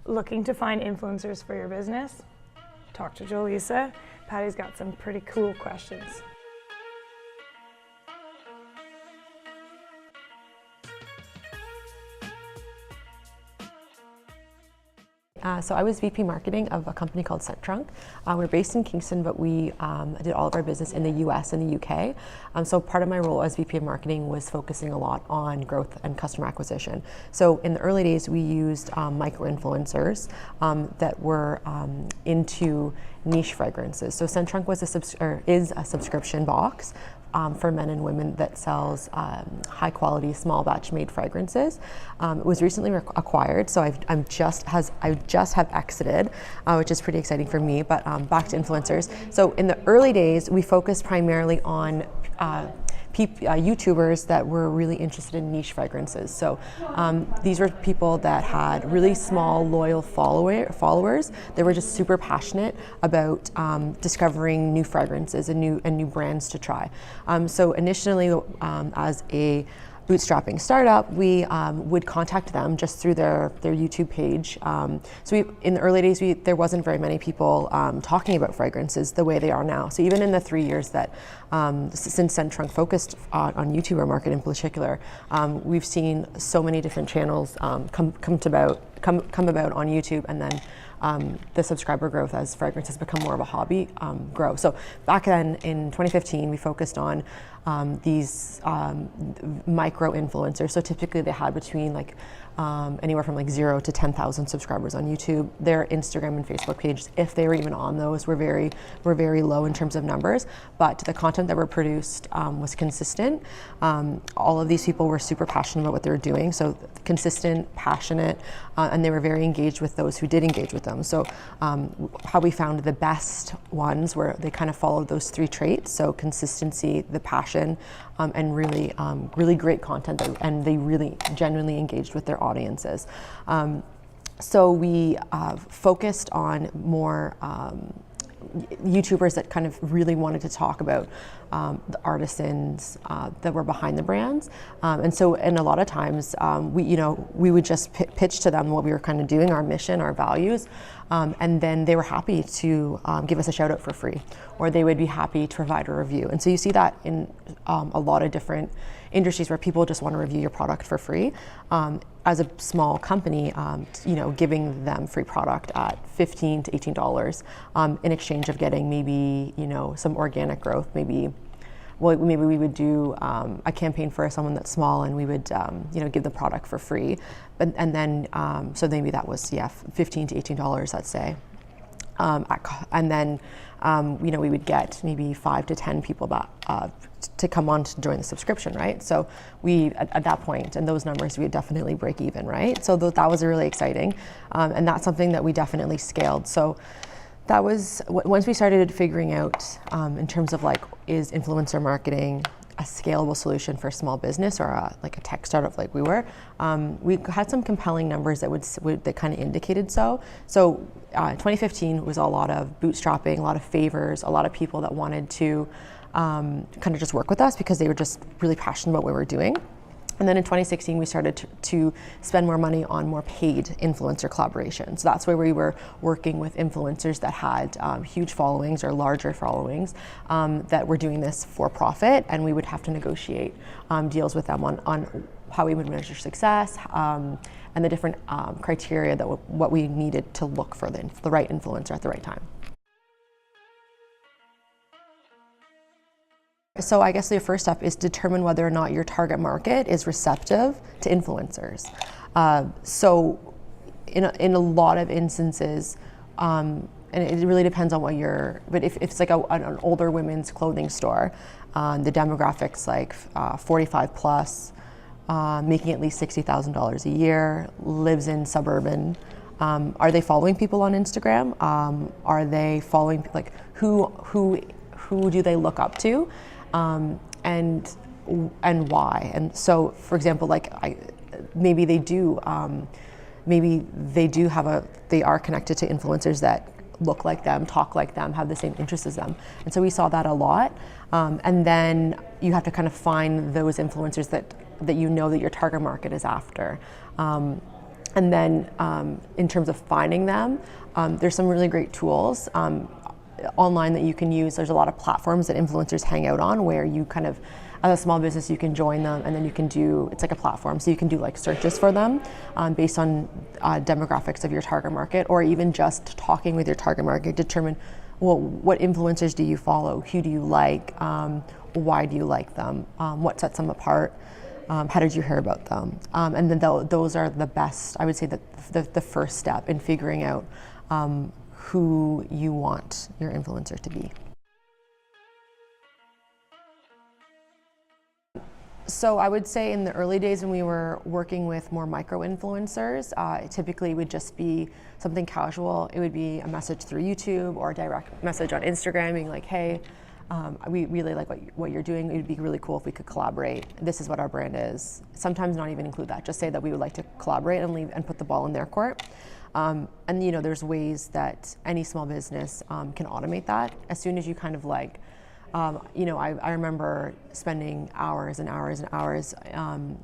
Looking to find influencers for your business? Talk to Jolissa. Patty's got some pretty cool questions. So I was VP Marketing of a company called Centrunk. We're based in Kingston, but we did all of our business in the US and the UK. So part of my role as VP of Marketing was focusing a lot on growth and customer acquisition. So in the early days, we used micro-influencers that were into niche fragrances. So Centrunk was is a subscription box for men and women that sells high quality, small batch made fragrances. It was recently acquired, so I just have exited, which is pretty exciting for me, but back to influencers. So in the early days, we focused primarily on YouTubers that were really interested in niche fragrances. So these were people that had really small, loyal followers. They were just super passionate about discovering new fragrances and new brands to try. So initially, as a bootstrapping startup, we would contact them just through their YouTube page. In the early days, there wasn't very many people talking about fragrances the way they are now. So even in the 3 years that since Centrunk focused on YouTuber market in particular, we've seen so many different channels come about on YouTube, and then the subscriber growth as fragrance has become more of a hobby grow. So back then in 2015, we focused on these micro influencers. So typically they had between anywhere from 0 to 10,000 subscribers on YouTube. Their Instagram and Facebook pages, if they were even on those, were very low in terms of numbers. But the content that were produced was consistent. All of these people were super passionate about what they were doing. So consistent, passionate, and they were very engaged with those who did engage with them. So how we found the best ones were they kind of followed those 3 traits. So consistency, the passion, and really great content, and they really genuinely engaged with their audiences. So we focused on more YouTubers that kind of really wanted to talk about the artisans that were behind the brands, and a lot of times we would just pitch to them what we were kind of doing, our mission, our values, and then they were happy to give us a shout out for free, or they would be happy to provide a review. And so you see that in a lot of different industries where people just want to review your product for free. As a small company, giving them free product at $15 to $18 in exchange of getting maybe some organic growth. Maybe we would do a campaign for someone that's small, and we would give the product for free. So maybe that was $15 to $18, let's say. And then we would get maybe 5 to 10 people to come on to join the subscription, right? So we, at that point, and those numbers, we would definitely break even, right? So that was really exciting, and that's something that we definitely scaled. So that was, once we started figuring out in terms of is influencer marketing a scalable solution for small business or a tech startup like we were, we had some compelling numbers that kind of indicated so. So 2015 was a lot of bootstrapping, a lot of favors, a lot of people that wanted to kind of just work with us because they were just really passionate about what we were doing. And then in 2016, we started to spend more money on more paid influencer collaborations. So that's where we were working with influencers that had huge followings or larger followings that were doing this for profit, and we would have to negotiate deals with them on how we would measure success and the different criteria that what we needed to look for the right influencer at the right time. So I guess the first step is determine whether or not your target market is receptive to influencers. So in a lot of instances, and it really depends on but if it's an older women's clothing store, the demographics 45 plus, making at least $60,000 a year, lives in suburban. Are they following people on Instagram? Are they following, who do they look up to? And why? And so, for example, maybe they are connected to influencers that look like them, talk like them, have the same interests as them. And so we saw that a lot. And then you have to kind of find those influencers that that your target market is after. And then in terms of finding them, there's some really great tools online that you can use. There's a lot of platforms that influencers hang out on where you kind of, as a small business, you can join them, and then you can do, it's like a platform, so you can do like searches for them based on demographics of your target market, or even just talking with your target market, determine, well, what influencers do you follow, who do you like, why do you like them, what sets them apart, how did you hear about them, and then those are the best, I would say, that the first step in figuring out who you want your influencer to be. So I would say in the early days when we were working with more micro influencers, it typically would just be something casual. It would be a message through YouTube or a direct message on Instagram being like, hey, we really like what you're doing. It would be really cool if we could collaborate. This is what our brand is. Sometimes not even include that. Just say that we would like to collaborate and put the ball in their court. And there's ways that any small business can automate that. As soon as you kind of like, I remember spending hours and hours and hours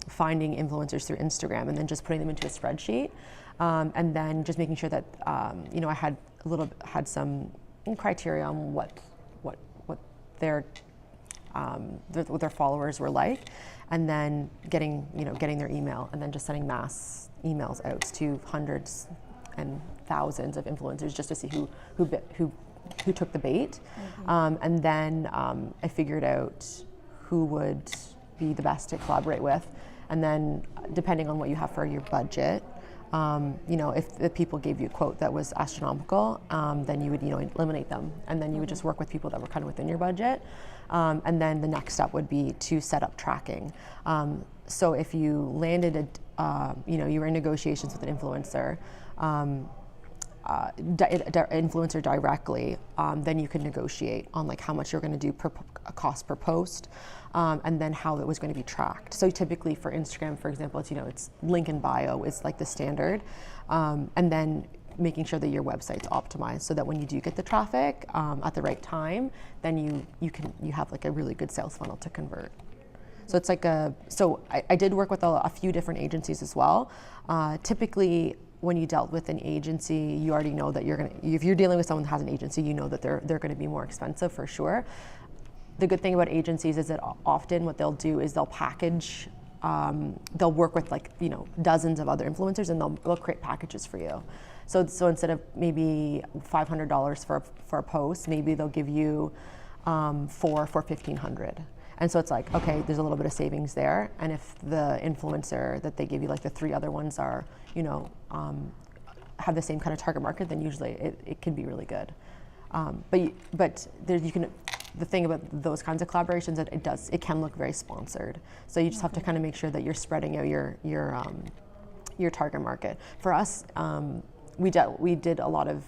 finding influencers through Instagram and then just putting them into a spreadsheet, and then just making sure that I had some criteria on what their followers were like, and then getting their email, and then just sending mass emails out to hundreds and thousands of influencers just to see who took the bait. And then I figured out who would be the best to collaborate with. And then depending on what you have for your budget, if the people gave you a quote that was astronomical, then you would eliminate them. And then you would just work with people that were kind of within your budget. And then the next step would be to set up tracking. So if you landed you were in negotiations with an influencer, influencer directly, then you could negotiate on like how much you're going to do per cost per post, and then how it was going to be tracked. So typically for Instagram, for example, it's link in bio is like the standard, and then making sure that your website's optimized so that when you do get the traffic at the right time, then you have like a really good sales funnel to convert. So it's like I did work with a few different agencies as well. Typically, when you dealt with an agency, you already know that if you're dealing with someone that has an agency, you know that they're going to be more expensive for sure. The good thing about agencies is that often what they'll do is they'll package, they'll work with dozens of other influencers, and they'll create packages for you. So instead of maybe $500 for a post, maybe they'll give you 4 for $1,500. And so it's like, okay, there's a little bit of savings there. And if the influencer that they give you, like the 3 other ones are, have the same kind of target market, then usually it can be really good. But the thing about those kinds of collaborations, it can look very sponsored. So you just have to kind of make sure that you're spreading out your target market. For us, we did a lot of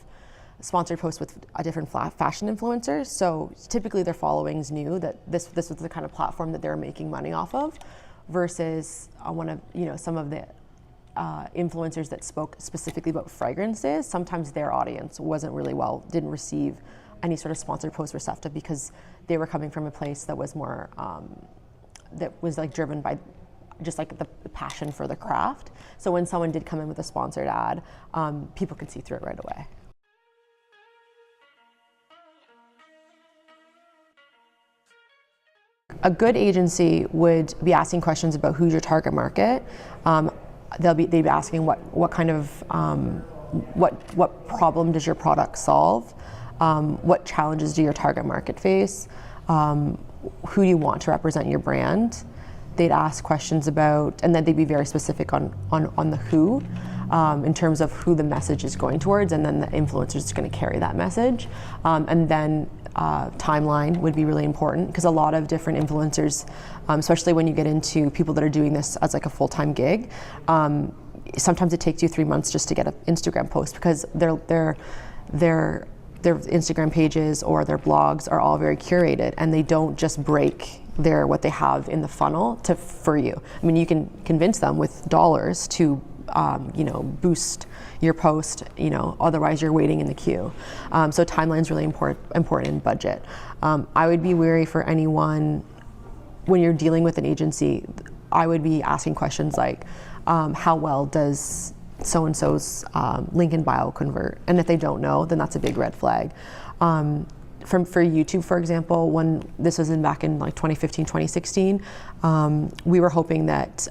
sponsored posts with different fashion influencers. So typically their followings knew that this was the kind of platform that they were making money off of, versus some of the influencers that spoke specifically about fragrances. Sometimes their audience didn't receive any sort of sponsored post receptive because they were coming from a place that was more that was like driven by just like the passion for the craft. So when someone did come in with a sponsored ad, people could see through it right away. A good agency would be asking questions about who's your target market. They'd be asking what kind of what problem does your product solve? What challenges do your target market face? Who do you want to represent your brand? They'd ask questions about, and then they'd be very specific on the who, in terms of who the message is going towards, and then the influencer is going to carry that message. And then timeline would be really important, because a lot of different influencers, especially when you get into people that are doing this as like a full-time gig, sometimes it takes you 3 months just to get an Instagram post, because their Instagram pages or their blogs are all very curated, and they don't just break what they have in the funnel for you. I mean, you can convince them with dollars to boost your post, otherwise you're waiting in the queue. So timeline's really important in budget. I would be wary for anyone, when you're dealing with an agency, I would be asking questions like, how well does so-and-so's link in bio convert. And if they don't know, then that's a big red flag. For YouTube, for example, when this was back in like 2015, 2016, we were hoping that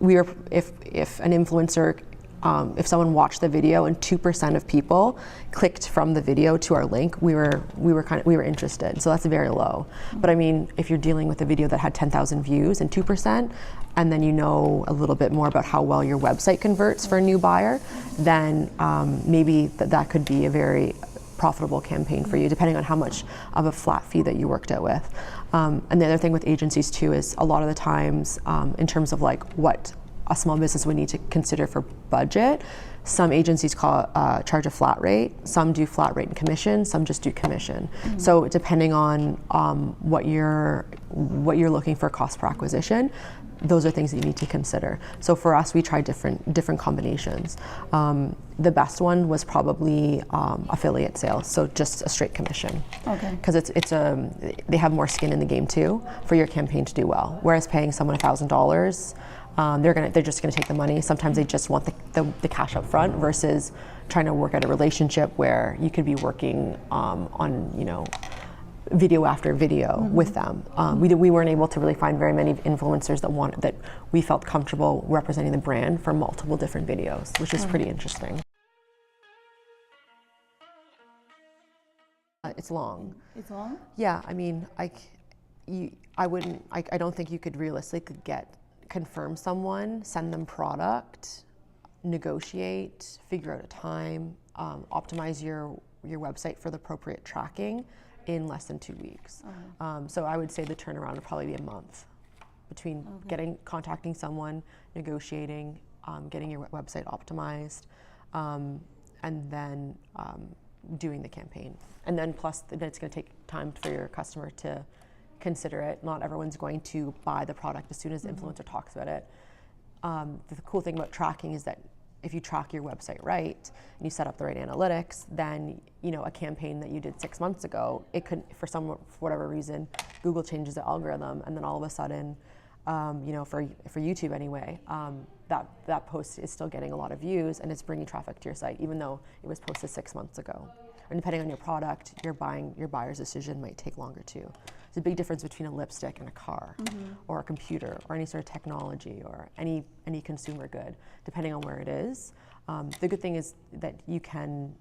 if an influencer, if someone watched the video and 2% of people clicked from the video to our link, we were interested. So that's very low. But I mean, if you're dealing with a video that had 10,000 views and 2%, and then you know a little bit more about how well your website converts for a new buyer, then maybe that could be a very profitable campaign for you, depending on how much of a flat fee that you worked out with. And the other thing with agencies too is a lot of the times, in terms of like what a small business would need to consider for budget, some agencies charge a flat rate, some do flat rate and commission, some just do commission. So depending on what you're looking for cost per acquisition, those are things that you need to consider. So for us, we tried different combinations. The best one was probably affiliate sales, so just a straight commission. Okay. Because they have more skin in the game too for your campaign to do well. Whereas paying someone $1,000, they're just gonna take the money. Sometimes they just want the cash up front versus trying to work out a relationship where you could be working on video after video with them. We weren't able to really find very many influencers that we felt comfortable representing the brand for multiple different videos, which is pretty interesting. It's long. It's long? Yeah, I mean, I don't think you could realistically confirm someone, send them product, negotiate, figure out a time, optimize your website for the appropriate tracking in less than 2 weeks. So I would say the turnaround would probably be a month between contacting someone, negotiating, getting your website optimized, and then doing the campaign. And then plus it's going to take time for your customer to consider it. Not everyone's going to buy the product as soon as the influencer talks about it. The cool thing about tracking is that if you track your website right and you set up the right analytics, then a campaign that you did 6 months ago, it could, for whatever reason, Google changes the algorithm, and then all of a sudden, for YouTube anyway, that post is still getting a lot of views and it's bringing traffic to your site, even though it was posted 6 months ago. And depending on your product, your buyer's decision might take longer too. There's a big difference between a lipstick and a car, or a computer, or any sort of technology, or any consumer good, depending on where it is. The good thing is that you can,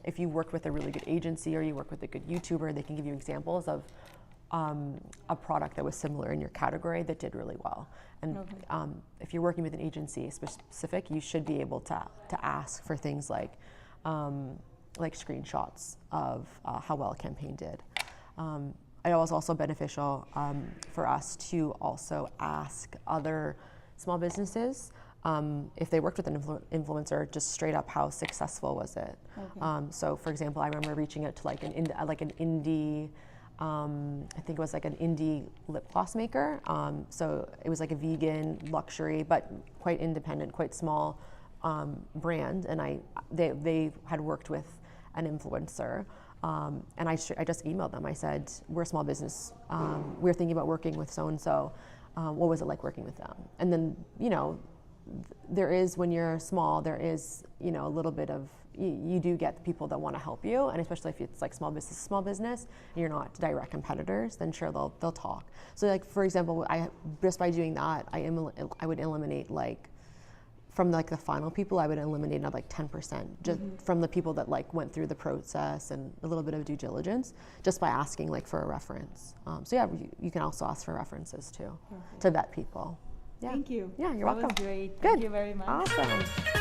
if you work with a really good agency or you work with a good YouTuber, they can give you examples of a product that was similar in your category that did really well. And if you're working with an agency specific, you should be able to ask for things like screenshots of how well a campaign did. It was also beneficial for us to also ask other small businesses if they worked with an influencer, just straight up, how successful was it? So for example, I remember reaching out to like an indie, I think it was like an indie lip gloss maker. So it was like a vegan luxury, but quite independent, quite small brand. And they had worked with an influencer. And I just emailed them. I said, we're a small business. We're thinking about working with so-and-so. What was it like working with them? And then, there is, when you're small, there is, a little bit of, you do get people that want to help you. And especially if it's like small business, and you're not direct competitors, then sure, they'll talk. So like, for example, just by doing that, I would eliminate from the final people, I would eliminate 10% just from the people that went through the process and a little bit of due diligence, just by asking for a reference. So yeah, you can also ask for references too, to vet people. Yeah. Thank you. Yeah, you're that welcome. Was great. Good. Thank you very much. Awesome.